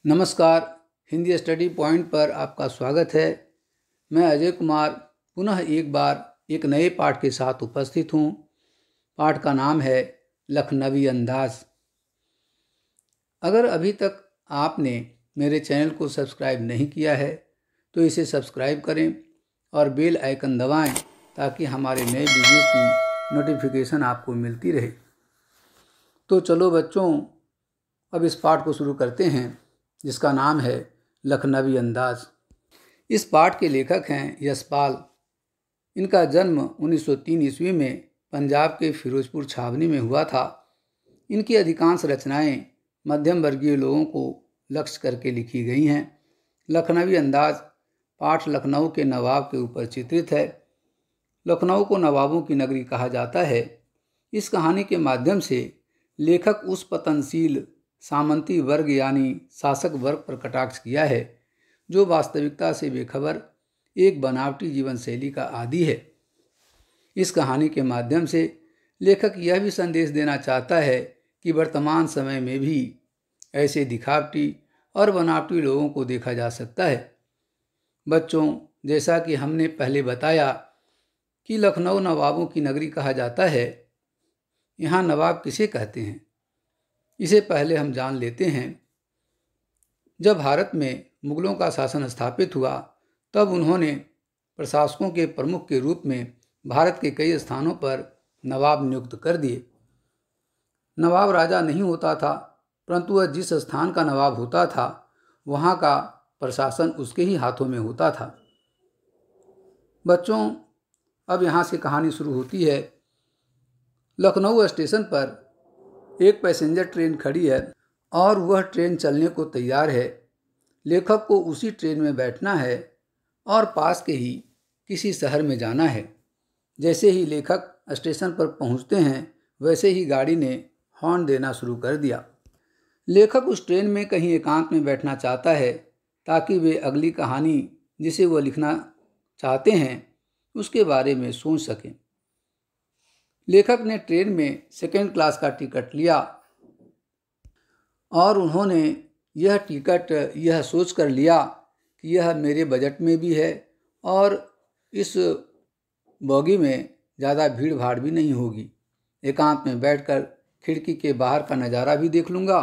नमस्कार, Hindi study point पर आपका स्वागत है। मैं अजय कुमार पुनः एक बार एक नए पाठ के साथ उपस्थित हूँ। पाठ का नाम है लखनवी अंदाज। अगर अभी तक आपने मेरे चैनल को सब्सक्राइब नहीं किया है तो इसे सब्सक्राइब करें और बेल आइकन दबाएं ताकि हमारे नए वीडियो की नोटिफिकेशन आपको मिलती रहे। तो चलो बच्चों, अब इस पाठ को शुरू करते हैं जिसका नाम है लखनवी अंदाज। इस पाठ के लेखक हैं यशपाल। इनका जन्म 1903 ईस्वी में पंजाब के फिरोजपुर छावनी में हुआ था। इनकी अधिकांश रचनाएं मध्यम वर्गीय लोगों को लक्ष्य करके लिखी गई हैं। लखनवी अंदाज पाठ लखनऊ के नवाब के ऊपर चित्रित है। लखनऊ को नवाबों की नगरी कहा जाता है। इस कहानी के माध्यम से लेखक उस पतनशील सामंती वर्ग यानी शासक वर्ग पर कटाक्ष किया है जो वास्तविकता से बेखबर एक बनावटी जीवन शैली का आदी है। इस कहानी के माध्यम से लेखक यह भी संदेश देना चाहता है कि वर्तमान समय में भी ऐसे दिखावटी और बनावटी लोगों को देखा जा सकता है। बच्चों, जैसा कि हमने पहले बताया कि लखनऊ नवाबों की नगरी कहा जाता है। यहाँ नवाब किसे कहते हैं, इसे पहले हम जान लेते हैं। जब भारत में मुगलों का शासन स्थापित हुआ तब उन्होंने प्रशासकों के प्रमुख के रूप में भारत के कई स्थानों पर नवाब नियुक्त कर दिए। नवाब राजा नहीं होता था, परंतु वह जिस स्थान का नवाब होता था वहाँ का प्रशासन उसके ही हाथों में होता था। बच्चों, अब यहाँ से कहानी शुरू होती है। लखनऊ स्टेशन पर एक पैसेंजर ट्रेन खड़ी है और वह ट्रेन चलने को तैयार है। लेखक को उसी ट्रेन में बैठना है और पास के ही किसी शहर में जाना है। जैसे ही लेखक स्टेशन पर पहुंचते हैं वैसे ही गाड़ी ने हॉर्न देना शुरू कर दिया। लेखक उस ट्रेन में कहीं एकांत में बैठना चाहता है ताकि वे अगली कहानी जिसे वह लिखना चाहते हैं उसके बारे में सोच सकें। लेखक ने ट्रेन में सेकेंड क्लास का टिकट लिया और उन्होंने यह टिकट यह सोच कर लिया कि यह मेरे बजट में भी है और इस बोगी में ज़्यादा भीड़ भाड़ भी नहीं होगी। एकांत में बैठकर खिड़की के बाहर का नज़ारा भी देख लूँगा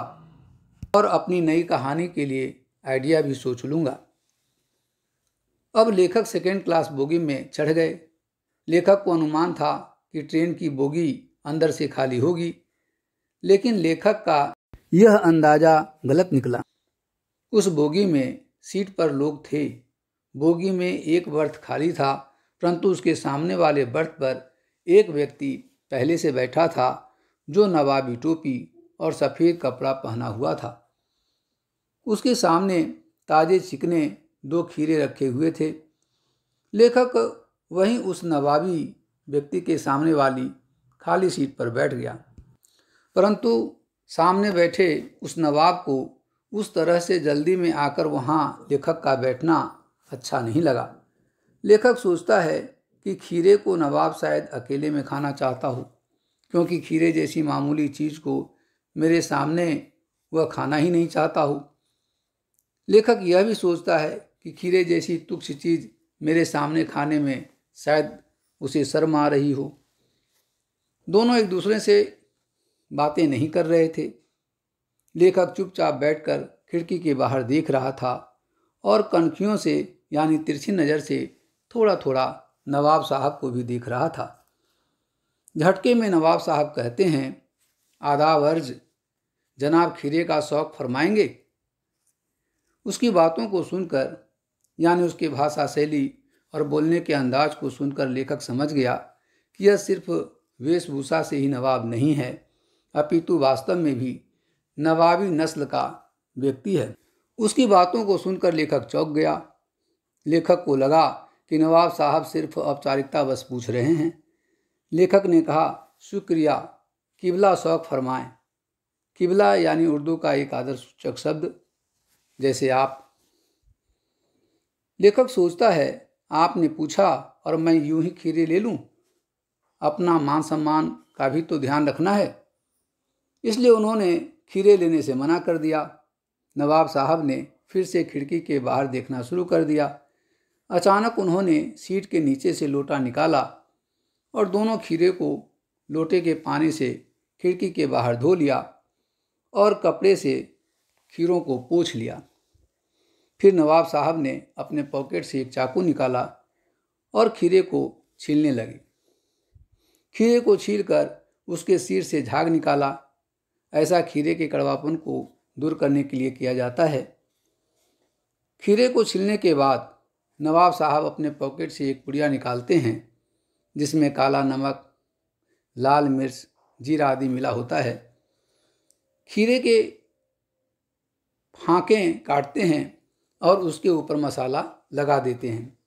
और अपनी नई कहानी के लिए आइडिया भी सोच लूँगा। अब लेखक सेकेंड क्लास बोगी में चढ़ गए। लेखक को अनुमान था कि ट्रेन की बोगी अंदर से खाली होगी, लेकिन लेखक का यह अंदाजा गलत निकला। उस बोगी में सीट पर लोग थे। बोगी में एक बर्थ खाली था, परंतु उसके सामने वाले बर्थ पर एक व्यक्ति पहले से बैठा था जो नवाबी टोपी और सफ़ेद कपड़ा पहना हुआ था। उसके सामने ताजे चिकने 2 खीरे रखे हुए थे। लेखक वहीं उस नवाबी व्यक्ति के सामने वाली खाली सीट पर बैठ गया, परंतु सामने बैठे उस नवाब को उस तरह से जल्दी में आकर वहाँ लेखक का बैठना अच्छा नहीं लगा। लेखक सोचता है कि खीरे को नवाब शायद अकेले में खाना चाहता हो, क्योंकि खीरे जैसी मामूली चीज़ को मेरे सामने वह खाना ही नहीं चाहता हो। लेखक यह भी सोचता है कि खीरे जैसी तुच्छ चीज़ मेरे सामने खाने में शायद उसे शर्म आ रही हो। दोनों एक दूसरे से बातें नहीं कर रहे थे। लेखक चुपचाप बैठकर खिड़की के बाहर देख रहा था और कनखियों से यानी तिरछी नज़र से थोड़ा थोड़ा नवाब साहब को भी देख रहा था। झटके में नवाब साहब कहते हैं, आदाब अर्ज, जनाब खीरे का शौक फरमाएंगे। उसकी बातों को सुनकर यानी उसकी भाषा शैली और बोलने के अंदाज को सुनकर लेखक समझ गया कि यह सिर्फ वेशभूषा से ही नवाब नहीं है, अपितु वास्तव में भी नवाबी नस्ल का व्यक्ति है। उसकी बातों को सुनकर लेखक चौंक गया। लेखक को लगा कि नवाब साहब सिर्फ औपचारिकतावश पूछ रहे हैं। लेखक ने कहा, शुक्रिया, किबला शौक फरमाएं। किबला यानी उर्दू का एक आदर सूचक शब्द, जैसे आप। लेखक सोचता है, आपने पूछा और मैं यूं ही खीरे ले लूं? अपना मान सम्मान का भी तो ध्यान रखना है। इसलिए उन्होंने खीरे लेने से मना कर दिया। नवाब साहब ने फिर से खिड़की के बाहर देखना शुरू कर दिया। अचानक उन्होंने सीट के नीचे से लोटा निकाला और दोनों खीरे को लोटे के पानी से खिड़की के बाहर धो लिया और कपड़े से खीरों को पोंछ लिया। फिर नवाब साहब ने अपने पॉकेट से एक चाकू निकाला और खीरे को छीलने लगे। खीरे को छीलकर उसके सिर से झाग निकाला। ऐसा खीरे के कड़वापन को दूर करने के लिए किया जाता है। खीरे को छीलने के बाद नवाब साहब अपने पॉकेट से एक पुड़िया निकालते हैं जिसमें काला नमक, लाल मिर्च, जीरा आदि मिला होता है। खीरे के फांके काटते हैं और उसके ऊपर मसाला लगा देते हैं।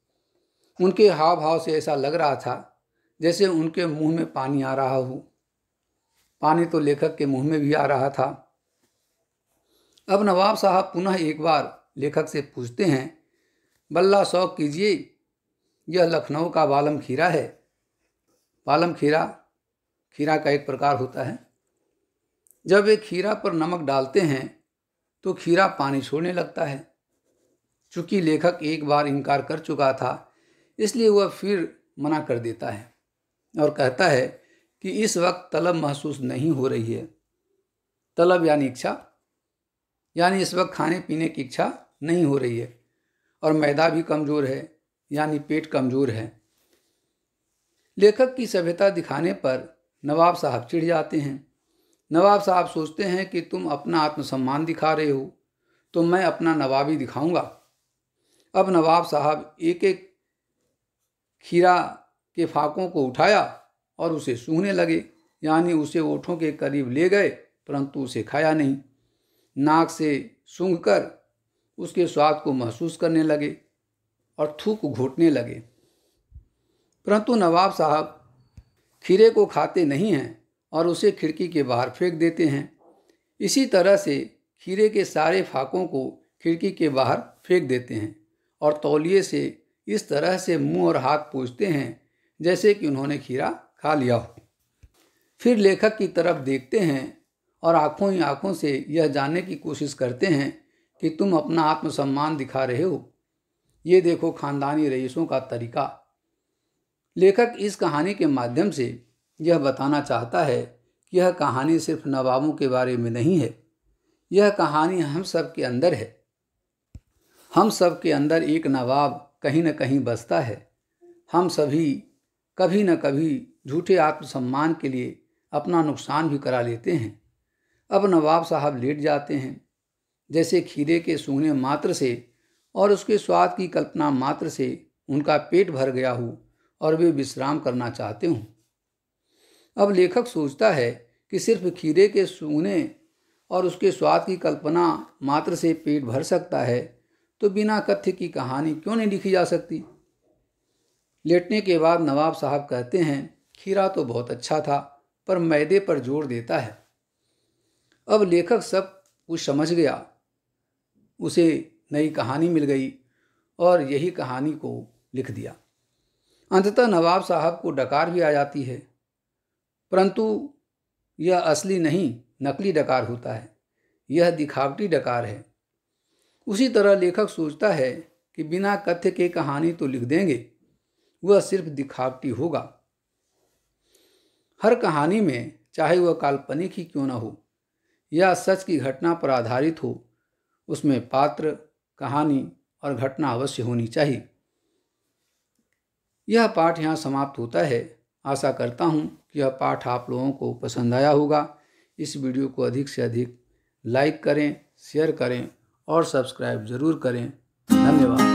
उनके हाव भाव से ऐसा लग रहा था जैसे उनके मुंह में पानी आ रहा हो। पानी तो लेखक के मुंह में भी आ रहा था। अब नवाब साहब पुनः एक बार लेखक से पूछते हैं, बल्ला शौक कीजिए, यह लखनऊ का बालम खीरा है। बालम खीरा का एक प्रकार होता है। जब एक खीरा पर नमक डालते हैं तो खीरा पानी छोड़ने लगता है। चूँकि लेखक एक बार इनकार कर चुका था, इसलिए वह फिर मना कर देता है और कहता है कि इस वक्त तलब महसूस नहीं हो रही है। तलब यानी इच्छा, यानी इस वक्त खाने पीने की इच्छा नहीं हो रही है। और मैदा भी कमज़ोर है, यानी पेट कमज़ोर है। लेखक की सभ्यता दिखाने पर नवाब साहब चिढ़ जाते हैं। नवाब साहब सोचते हैं कि तुम अपना आत्मसम्मान दिखा रहे हो तो मैं अपना नवाबी दिखाऊंगा। अब नवाब साहब एक एक खीरा के फाकों को उठाया और उसे सूंघने लगे, यानी उसे ओठों के करीब ले गए, परंतु उसे खाया नहीं। नाक से सूंघकर उसके स्वाद को महसूस करने लगे और थूक घोटने लगे, परंतु नवाब साहब खीरे को खाते नहीं हैं और उसे खिड़की के बाहर फेंक देते हैं। इसी तरह से खीरे के सारे फाकों को खिड़की के बाहर फेंक देते हैं और तौलिए से इस तरह से मुंह और हाथ पोंछते हैं जैसे कि उन्होंने खीरा खा लिया हो। फिर लेखक की तरफ देखते हैं और आंखों ही आंखों से यह जानने की कोशिश करते हैं कि तुम अपना आत्मसम्मान दिखा रहे हो। ये देखो खानदानी रईसों का तरीका। लेखक इस कहानी के माध्यम से यह बताना चाहता है कि यह कहानी सिर्फ नवाबों के बारे में नहीं है। यह कहानी हम सब के अंदर है। हम सब के अंदर एक नवाब कहीं न कहीं बसता है। हम सभी कभी न कभी झूठे आत्मसम्मान के लिए अपना नुकसान भी करा लेते हैं। अब नवाब साहब लेट जाते हैं, जैसे खीरे के सूंघने मात्र से और उसके स्वाद की कल्पना मात्र से उनका पेट भर गया हो और वे विश्राम करना चाहते हों। अब लेखक सोचता है कि सिर्फ खीरे के सूंघने और उसके स्वाद की कल्पना मात्र से पेट भर सकता है, तो बिना कथ्य की कहानी क्यों नहीं लिखी जा सकती। लेटने के बाद नवाब साहब कहते हैं, खीरा तो बहुत अच्छा था पर मैदे पर जोर देता है। अब लेखक सब कुछ समझ गया, उसे नई कहानी मिल गई और यही कहानी को लिख दिया। अंततः नवाब साहब को डकार भी आ जाती है, परंतु यह असली नहीं नकली डकार होता है। यह दिखावटी डकार है। उसी तरह लेखक सोचता है कि बिना कथ्य के कहानी तो लिख देंगे, वह सिर्फ दिखावटी होगा। हर कहानी में, चाहे वह काल्पनिक ही क्यों न हो या सच की घटना पर आधारित हो, उसमें पात्र, कहानी और घटना अवश्य होनी चाहिए। यह पाठ यहाँ समाप्त होता है। आशा करता हूँ कि यह पाठ आप लोगों को पसंद आया होगा। इस वीडियो को अधिक से अधिक लाइक करें, शेयर करें और सब्सक्राइब ज़रूर करें। धन्यवाद।